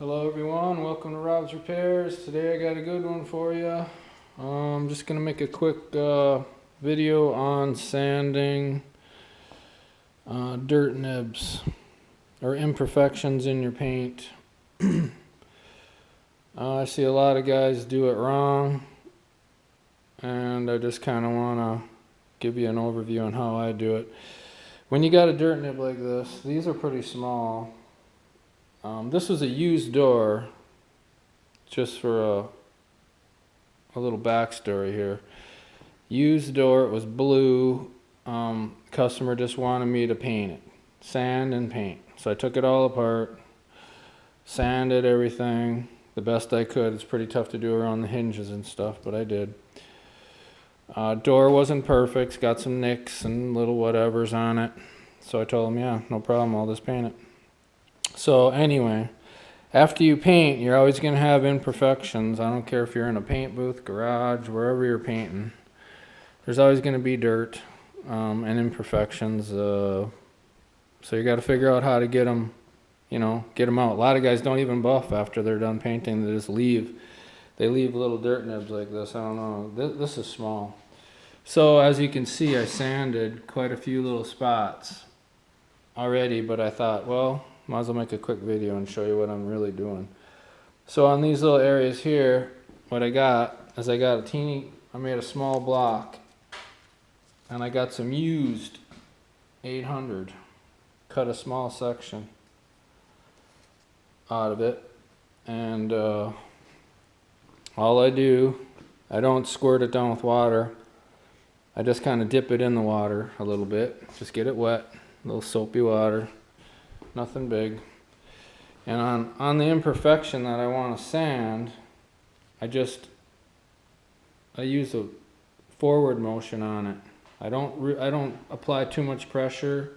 Hello everyone, welcome to Rob's Repairs. Today I got a good one for you. I'm just going to make a quick video on sanding dirt nibs or imperfections in your paint. I see a lot of guys do it wrong, and I just kind of want to give you an overview on how I do it. When you got a dirt nib like this, these are pretty small. This was a used door, just for a little backstory here. Used door, it was blue. Customer just wanted me to paint it, sand and paint. So I took it all apart, sanded everything the best I could. It's pretty tough to do around the hinges and stuff, but I did. Door wasn't perfect, got some nicks and little whatevers on it. So I told him, yeah, no problem, I'll just paint it. So anyway, after you paint, you're always going to have imperfections. I don't care if you're in a paint booth, garage, wherever you're painting. There's always going to be dirt and imperfections. So you got to figure out how to get them, get them out. A lot of guys don't even buff after they're done painting. They just leave. They leave little dirt nibs like this. I don't know. This is small. So as you can see, I sanded quite a few little spots already, but I thought, well, might as well make a quick video and show you what I'm really doing. So on these little areas here, what I got is I made a small block, and I got some used 800, cut a small section out of it, and all I do, I don't squirt it down with water. I just kind of dip it in the water a little bit, just get it wet, a little soapy water. Nothing big. And on the imperfection that I want to sand, I use a forward motion on it. I don't apply too much pressure,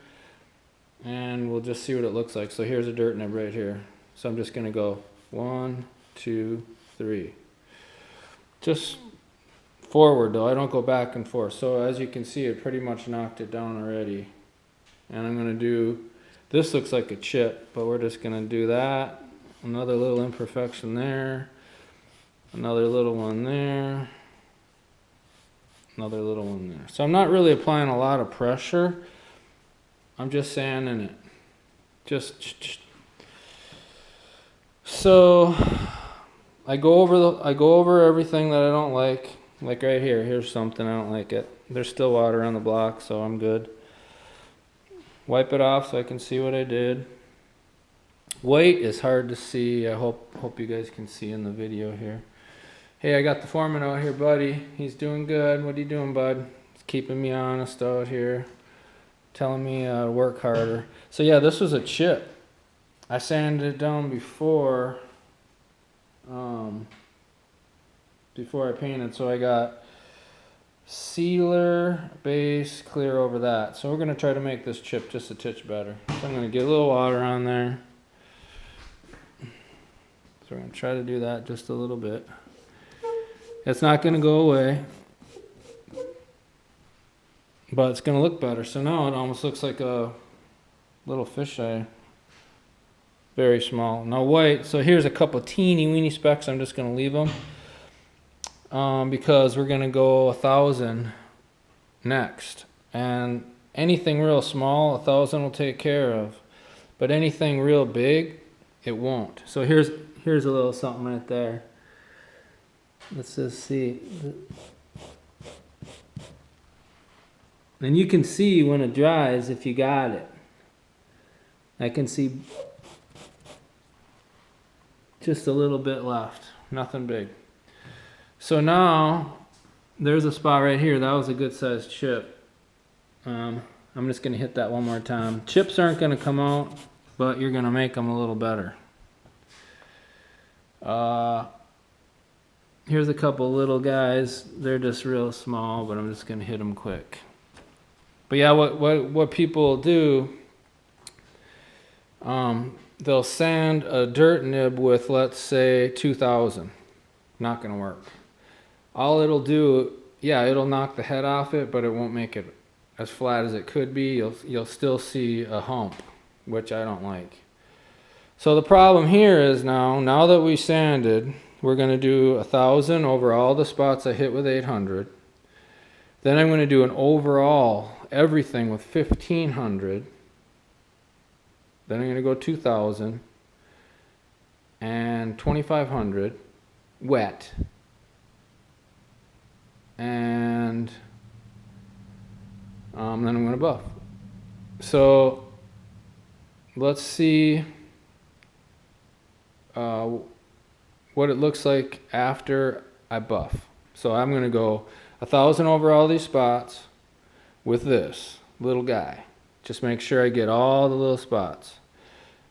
and we'll just see what it looks like. So here's a dirt nib right here. So I'm just going to go 1, 2, 3. Just forward though. I don't go back and forth. So as you can see, it pretty much knocked it down already. And I'm going to do. This looks like a chip, but we're just going to do that. Another little imperfection there. Another little one there. Another little one there. So I'm not really applying a lot of pressure. I'm just sanding it. So I go over everything that I don't like. Like right here. Here's something I don't like it. There's still water on the block, so I'm good. Wipe it off so I can see what I did. White is hard to see. I hope you guys can see in the video here. Hey, I got the foreman out here, buddy. He's doing good. What are you doing, bud? He's keeping me honest out here, telling me to work harder. So yeah, this was a chip. I sanded it down before I painted, so I got sealer, base, clear over that. So we're going to try to make this chip just a titch better. So I'm going to get a little water on there. So we're going to try to do that just a little bit. It's not going to go away, but it's going to look better. So now it almost looks like a little fisheye. Very small. Now white, so here's a couple teeny weeny specks. I'm just going to leave them. Because we're going to go 1,000 next, and anything real small 1,000 will take care of, but anything real big it won't. So here's a little something right there. Let's just see, and you can see when it dries if you got it. I can see just a little bit left, nothing big. So now, there's a spot right here. That was a good sized chip. I'm just going to hit that one more time. Chips aren't going to come out, but you're going to make them a little better. Here's a couple little guys. They're just real small, but I'm just going to hit them quick. But yeah, what people do, they'll sand a dirt nib with, let's say, 2,000. Not going to work. All it'll do, yeah, it'll knock the head off it, but it won't make it as flat as it could be. You'll still see a hump, which I don't like. So the problem here is now that we sanded, we're going to do 1,000 over all the spots I hit with 800. Then I'm going to do an overall everything with 1,500. Then I'm going to go 2,000 and 2,500 wet. And then I'm going to buff. So let's see what it looks like after I buff. So I'm going to go 1,000 over all these spots with this little guy. Just make sure I get all the little spots.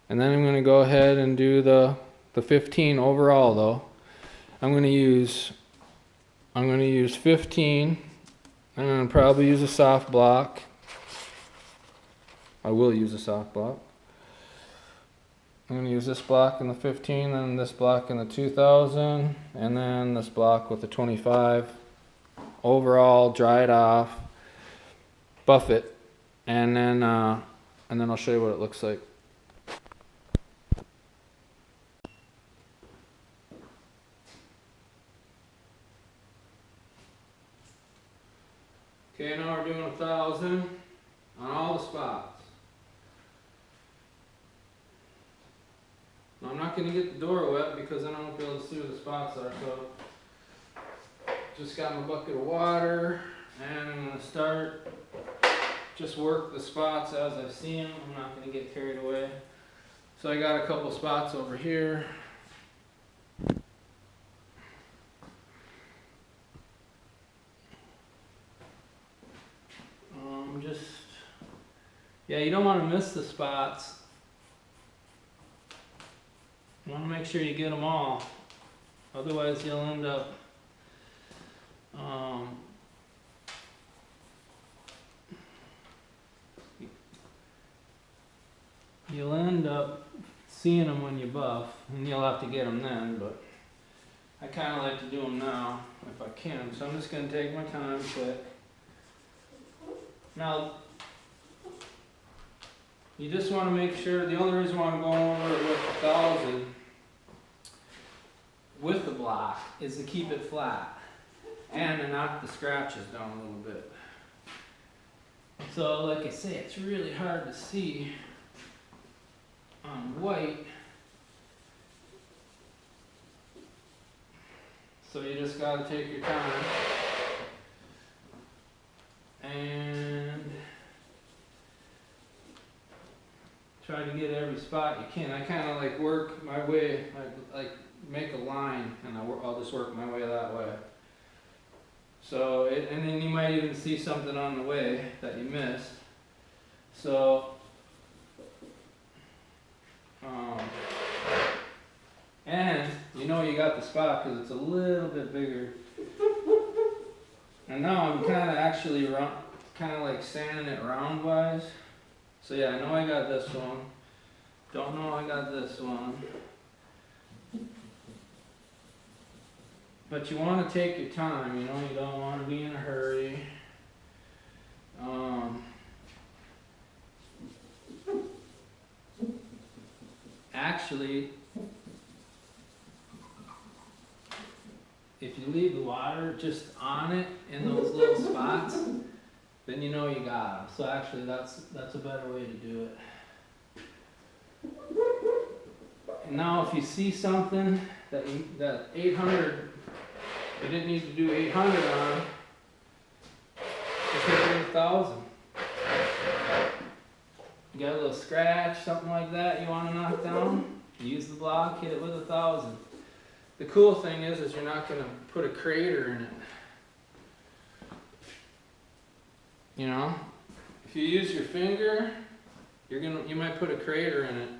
And then I'm going to go ahead and do the 15 overall though. I'm going to use 15. I'm going to probably use a soft block. I will use a soft block. I'm going to use this block in the 15, then this block in the 2,000, and then this block with the 25. Overall, dry it off, buff it, and then I'll show you what it looks like. Okay, now we're doing 1,000 on all the spots. Now I'm not going to get the door wet because then I won't be able to see where the spots are. So just got my bucket of water and I'm going to start, just work the spots as I see them. I'm not going to get carried away. So I got a couple spots over here. Yeah, you don't want to miss the spots. You want to make sure you get them all. Otherwise you'll end up seeing them when you buff, and you'll have to get them then, but I kind of like to do them now if I can. So I'm just going to take my time quick. Now, you just want to make sure, the only reason why I'm going over it with 1,000 with the block is to keep it flat and to knock the scratches down a little bit. So like I say, it's really hard to see on white. So you just got to take your time and try to get every spot you can. I kind of like work my way, like make a line, and I'll just work my way that way. So, and then you might even see something on the way that you missed. So, and you know you got the spot because it's a little bit bigger. And now I'm kind of actually kind of like sanding it round wise. So yeah, I know I got this one. Don't know I got this one. But you want to take your time, you know, you don't want to be in a hurry. Actually, if you leave the water just on it in those little spots, then you know you got them. So actually that's a better way to do it. And now if you see something that 800, you didn't need to do 800 on, just hit it with 1,000. You got a little scratch, something like that you want to knock down, use the block, hit it with 1,000. The cool thing is you're not going to put a crater in it. You know, if you use your finger, you might put a crater in it,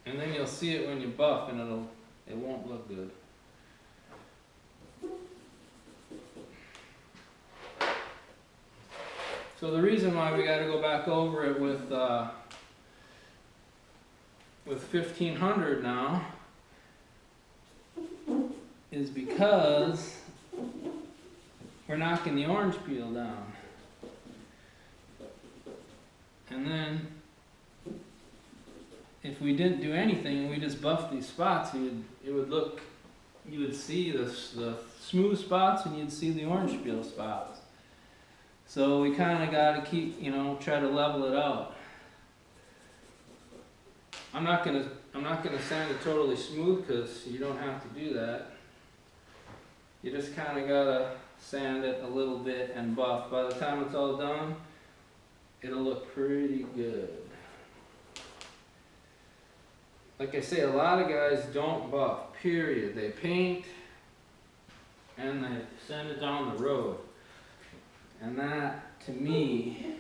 and then you'll see it when you buff, and it won't look good. So the reason why we got to go back over it with 1,500 now is because we're knocking the orange peel down. And then if we didn't do anything, we just buffed these spots, it would look, you would see the smooth spots and you'd see the orange peel spots. So we kind of got to keep, you know, try to level it out. I'm not gonna sand it totally smooth because you don't have to do that. You just kind of gotta sand it a little bit and buff. By the time it's all done, it'll look pretty good. Like I say, a lot of guys don't buff, period. They paint and they send it down the road. And that, to me,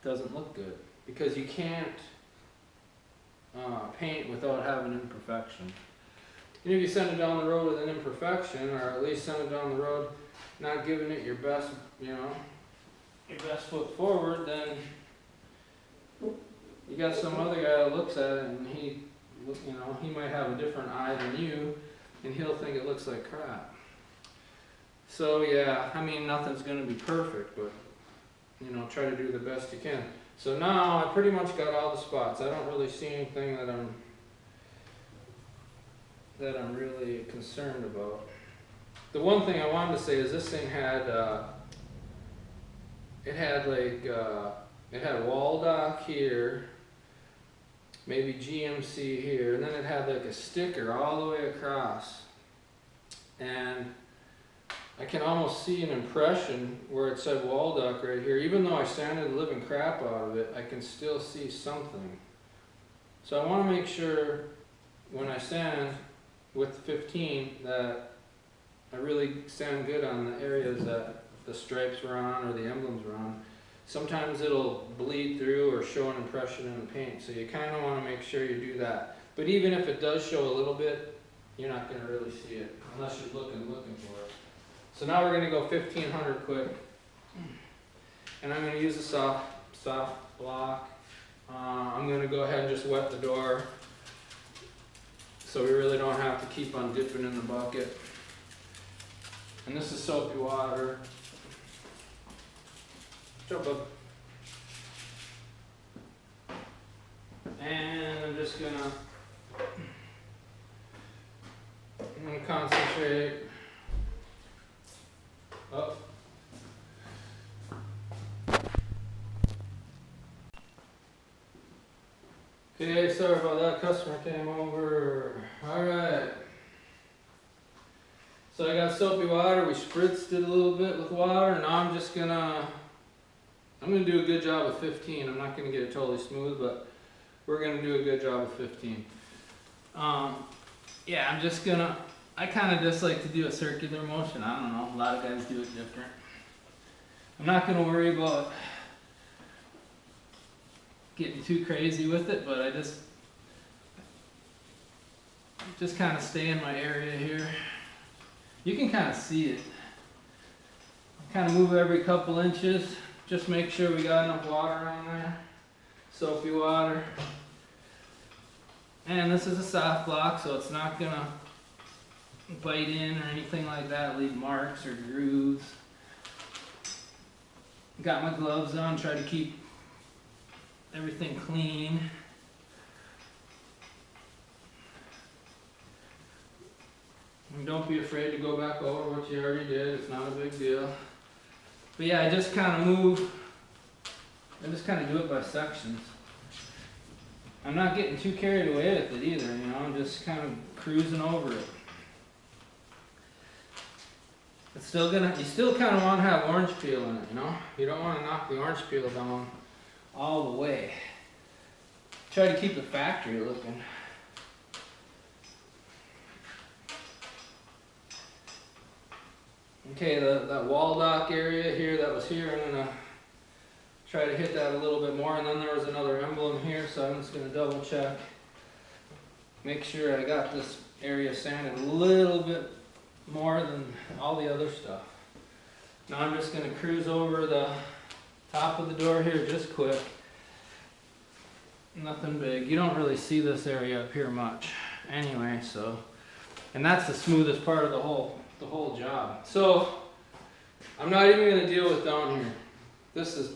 doesn't look good. Because you can't paint without having imperfection. And if you send it down the road with an imperfection, or at least send it down the road not giving it your best, you know, your best foot forward, then you got some other guy that looks at it and he, you know, he might have a different eye than you, and he'll think it looks like crap. So yeah, I mean, nothing's going to be perfect, but you know, try to do the best you can. So now I pretty much got all the spots. I don't really see anything that I'm really concerned about. The one thing I wanted to say is this thing had it had Waldock here, maybe GMC here, and then it had like a sticker all the way across. And I can almost see an impression where it said Waldock right here. Even though I sanded the living crap out of it, I can still see something. So I want to make sure when I sand with the 15 that I really sand good on the areas that the stripes were on or the emblems were on. Sometimes it'll bleed through or show an impression in the paint, so you kind of want to make sure you do that. But even if it does show a little bit, you're not going to really see it unless you're looking for it. So now we're going to go 1500 quick, and I'm going to use a soft block. I'm going to go ahead and just wet the door so we really don't have to keep on dipping in the bucket. And this is soapy water. Jump up. And I'm just going to concentrate. Oh. Okay, sorry about that, customer came over. Alright. So I got soapy water, we spritzed it a little bit with water, and now I'm gonna do a good job of 15. I'm not gonna get it totally smooth, but we're gonna do a good job of 15. Yeah, I kind of just like to do a circular motion. I don't know, a lot of guys do it different. I'm not going to worry about getting too crazy with it, but I just kind of stay in my area here. You can kind of see it. Kind of move every couple inches. Just make sure we got enough water on there. Soapy water. And this is a soft block, so it's not going to bite in or anything like that, leave marks or grooves. Got my gloves on, try to keep everything clean. And don't be afraid to go back over what you already did, it's not a big deal. But yeah, I just kind of do it by sections. I'm not getting too carried away with it either, you know, I'm just kind of cruising over it. It's still you still kind of want to have orange peel in it, you know? You don't want to knock the orange peel down all the way. Try to keep it factory looking. Okay, that Waldock area here that was here, I'm going to try to hit that a little bit more. And then there was another emblem here, so I'm just going to double check. Make sure I got this area sanded a little bit more than all the other stuff. Now I'm just going to cruise over the top of the door here just quick. Nothing big. You don't really see this area up here much anyway, so, and that's the smoothest part of the whole job. So I'm not even going to deal with down here. This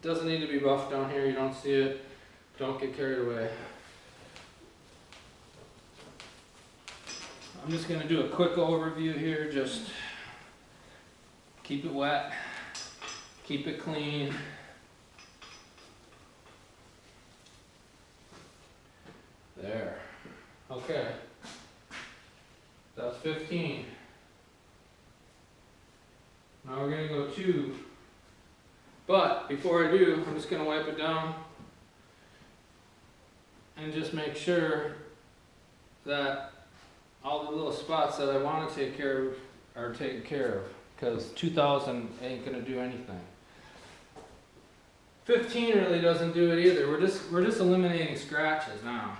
doesn't need to be buffed down here. You don't see it. Don't get carried away. I'm just going to do a quick overview here. Just keep it wet, keep it clean. There. Okay. That's 15. Now we're going to go 2. But before I do, I'm just going to wipe it down and just make sure that all the little spots that I want to take care of are taken care of, because 2000 ain't going to do anything. 15 really doesn't do it either. We're just eliminating scratches now.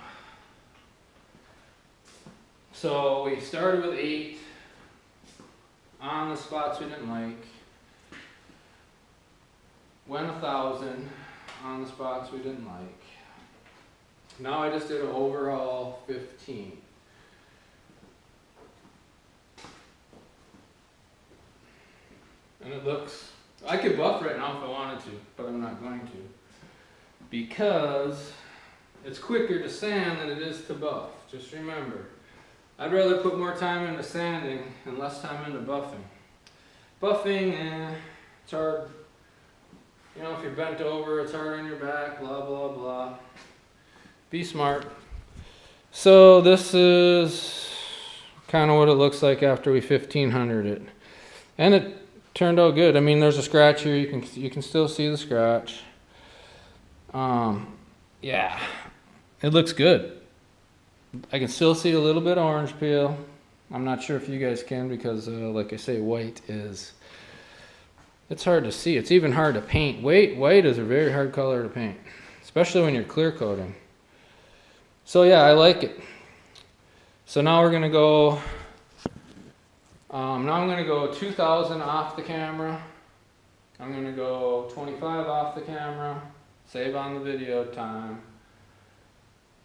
So we started with 8 on the spots we didn't like. Went 1,000 on the spots we didn't like. Now I just did an overall 15. And it looks, I could buff right now if I wanted to, but I'm not going to. Because it's quicker to sand than it is to buff. Just remember, I'd rather put more time into sanding and less time into buffing. Buffing, it's hard. You know, if you're bent over, it's hard on your back, blah, blah, blah. Be smart. So this is kind of what it looks like after we 1500 it. And it turned out good. I mean, there's a scratch here. You can still see the scratch. Yeah, it looks good. I can still see a little bit of orange peel. I'm not sure if you guys can, because like I say, white is, it's hard to see. It's even hard to paint. White is a very hard color to paint, especially when you're clear coating. So yeah, I like it. So now we're gonna go, now I'm gonna go 2000 off the camera. I'm gonna go 25 off the camera, save on the video time.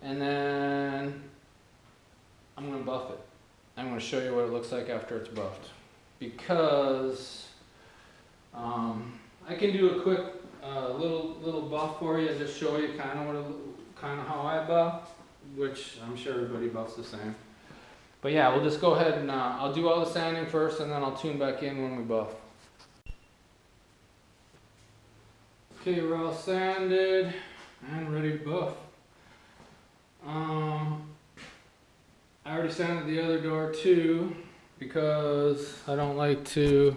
And then I'm gonna buff it. I'm gonna show you what it looks like after it's buffed. Because I can do a quick little buff for you, just show you kind of how I buff, which I'm sure everybody buffs the same. But yeah, we'll just go ahead and I'll do all the sanding first, and then I'll tune back in when we buff. Okay, we're all sanded and ready to buff. I already sanded the other door too, because I like to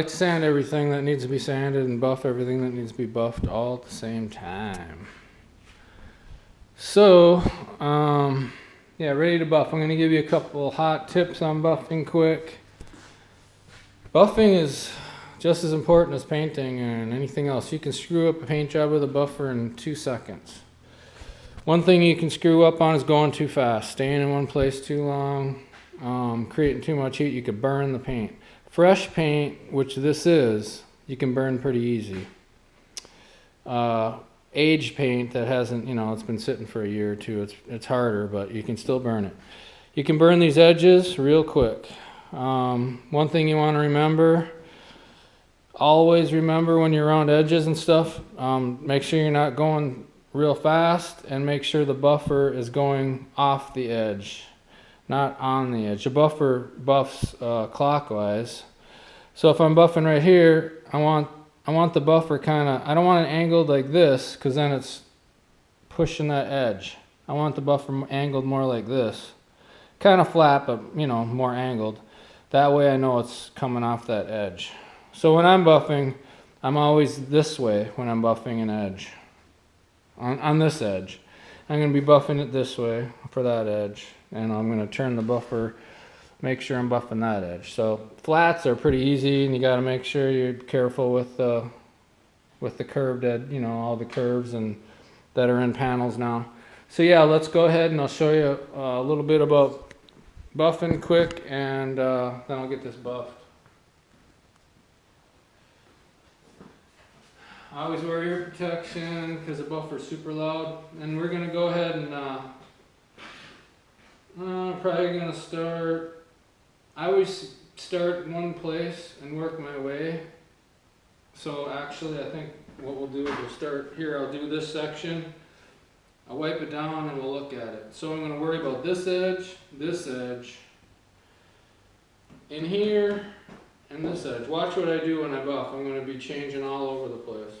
sand everything that needs to be sanded and buff everything that needs to be buffed all at the same time. So, yeah, ready to buff. I'm going to give you a couple hot tips on buffing quick. Buffing is just as important as painting and anything else. You can screw up a paint job with a buffer in 2 seconds. One thing you can screw up on is going too fast, staying in one place too long, creating too much heat. You could burn the paint. Fresh paint, which this is, you can burn pretty easy. Aged paint that hasn't, you know, it's been sitting for a year or two, it's harder, but you can still burn it. You can burn these edges real quick. One thing you want to remember, always remember when you're around edges and stuff, make sure you're not going real fast, and make sure the buffer is going off the edge, not on the edge. The buffer buffs clockwise. So if I'm buffing right here, I want the buffer kind of, I don't want it angled like this, because then it's pushing that edge. I want the buffer angled more like this. Kind of flat, but you know, more angled. That way I know it's coming off that edge. So when I'm buffing, I'm always this way when I'm buffing an edge. On this edge. I'm going to be buffing it this way for that edge. And I'm going to turn the buffer, make sure I'm buffing that edge. So flats are pretty easy, and you got to make sure you're careful with the curved edge, you know, all the curves and that are in panels now. So yeah, let's go ahead and I'll show you a little bit about buffing quick, and then I'll get this buffed. I always wear ear protection because the buffer's super loud. And we're going to go ahead and probably going to start, I always start in one place and work my way. So actually I think what we'll do is we'll start here. I'll do this section, I'll wipe it down, and we'll look at it. So I'm going to worry about this edge, in here and this edge. Watch what I do when I buff. I'm going to be changing all over the place.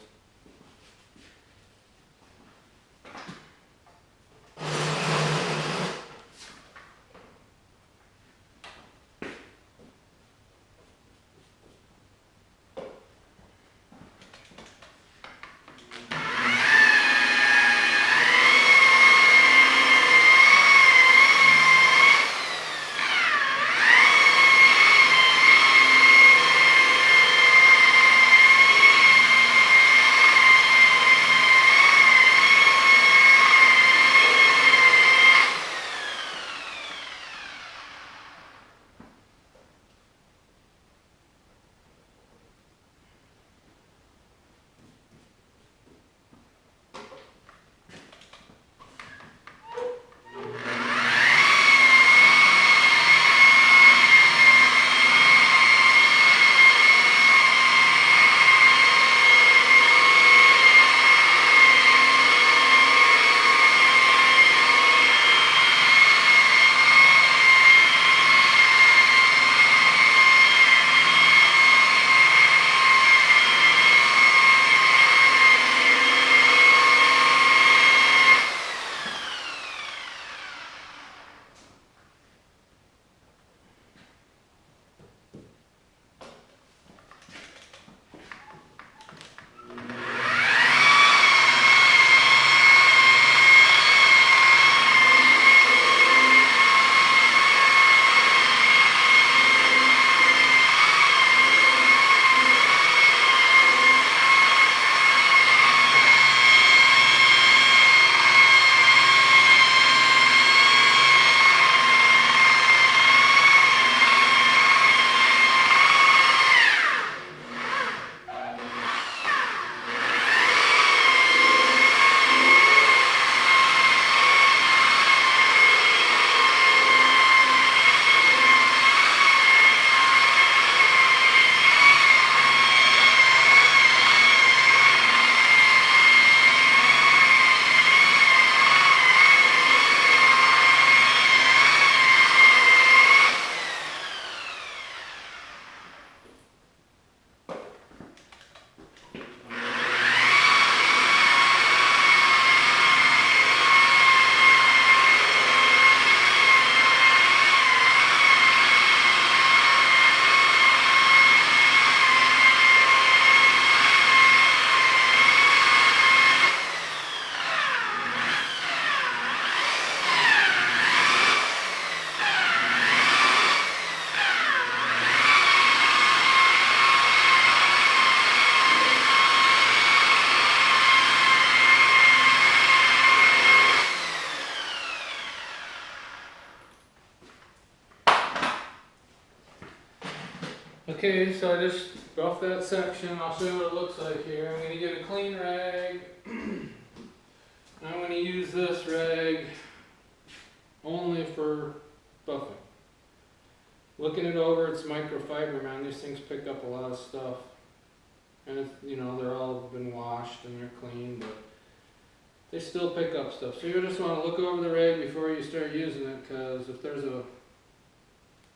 Okay, so I just buffed that section. I'll show you what it looks like here. I'm going to get a clean rag. I'm going to use this rag only for buffing. Looking it over, it's microfiber, man. These things pick up a lot of stuff. And it's, you know, they're all been washed and they're clean, but they still pick up stuff. So you just want to look over the rag before you start using it, because if there's a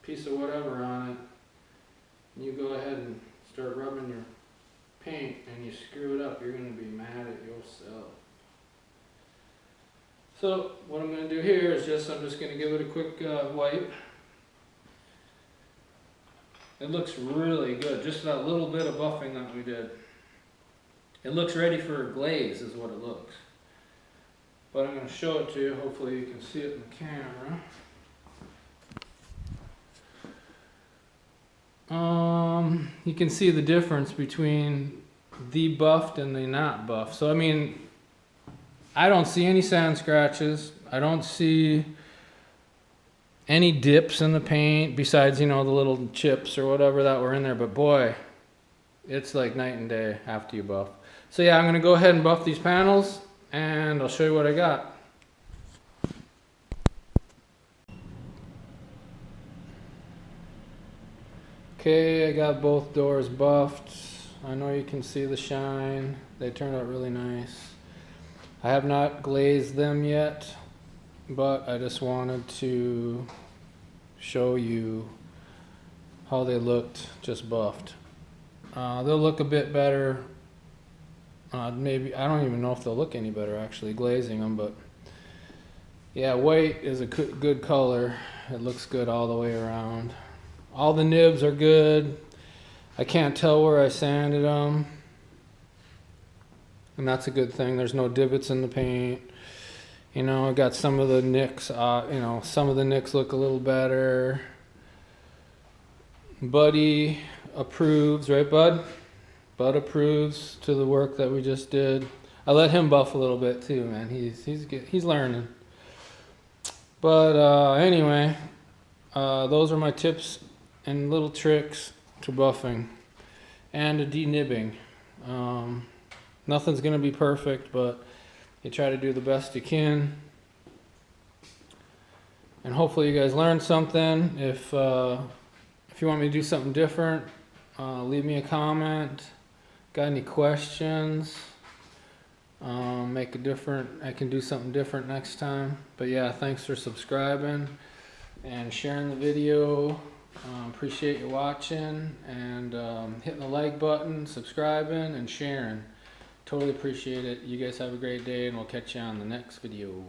piece of whatever on it, you go ahead and start rubbing your paint and you screw it up, you're going to be mad at yourself. So what I'm going to do here is I'm just going to give it a quick wipe. It looks really good, just that little bit of buffing that we did. It looks ready for a glaze is what it looks. But I'm going to show it to you, hopefully you can see it in the camera. You can see the difference between the buffed and the not buffed. So I mean, I don't see any sand scratches. I don't see any dips in the paint besides, you know, the little chips or whatever that were in there. But boy, it's like night and day after you buff. So yeah, I'm going to go ahead and buff these panels and I'll show you what I got. Okay, I got both doors buffed. I know you can see the shine. They turned out really nice. I have not glazed them yet, but I just wanted to show you how they looked just buffed. They'll look a bit better. Maybe, I don't even know if they'll look any better actually glazing them, but yeah, white is a good color. It looks good all the way around. All the nibs are good. I can't tell where I sanded them, and that's a good thing. There's no divots in the paint. You know, I got some of the nicks, some of the nicks look a little better. Buddy approves, right, Bud? Bud approves to the work that we just did. I let him buff a little bit too, man. He's learning. But anyway, those are my tips and little tricks to buffing and to denibbing. Nothing's gonna be perfect, but you try to do the best you can. And hopefully you guys learned something. If you want me to do something different, leave me a comment. Got any questions? I can do something different next time. But yeah, thanks for subscribing and sharing the video. Appreciate you watching and hitting the like button, subscribing, and sharing. Totally appreciate it. You guys have a great day, and we'll catch you on the next video.